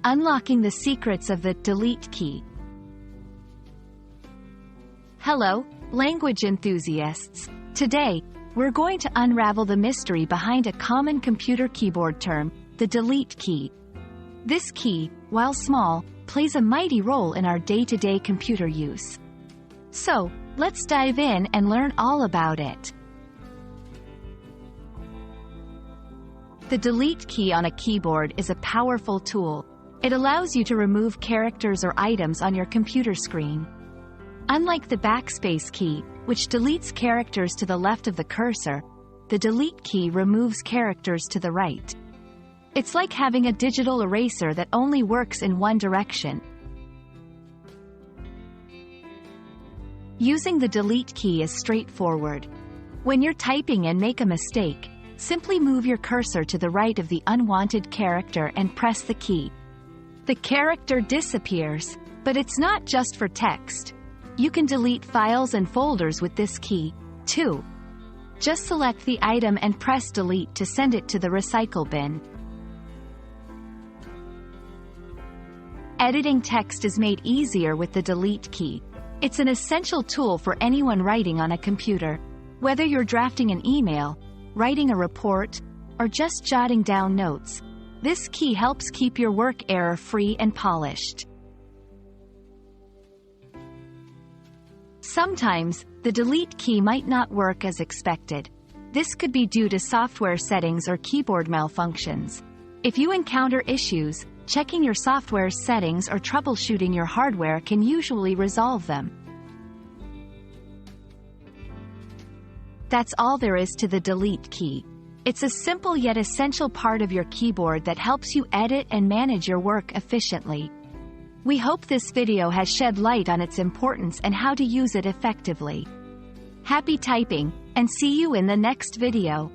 Unlocking the secrets of the delete key. Hello, language enthusiasts. Today, we're going to unravel the mystery behind a common computer keyboard term, the delete key. This key, while small, plays a mighty role in our day-to-day computer use. So, let's dive in and learn all about it. The delete key on a keyboard is a powerful tool. It allows you to remove characters or items on your computer screen. Unlike the backspace key, which deletes characters to the left of the cursor, the delete key removes characters to the right. It's like having a digital eraser that only works in one direction. Using the delete key is straightforward. When you're typing and make a mistake, simply move your cursor to the right of the unwanted character and press the key. The character disappears, but it's not just for text. You can delete files and folders with this key, too. Just select the item and press delete to send it to the recycle bin. Editing text is made easier with the delete key. It's an essential tool for anyone writing on a computer. Whether you're drafting an email, writing a report, or just jotting down notes, this key helps keep your work error-free and polished. Sometimes, the delete key might not work as expected. This could be due to software settings or keyboard malfunctions. If you encounter issues, checking your software's settings or troubleshooting your hardware can usually resolve them. That's all there is to the delete key. It's a simple yet essential part of your keyboard that helps you edit and manage your work efficiently. We hope this video has shed light on its importance and how to use it effectively. Happy typing, and see you in the next video.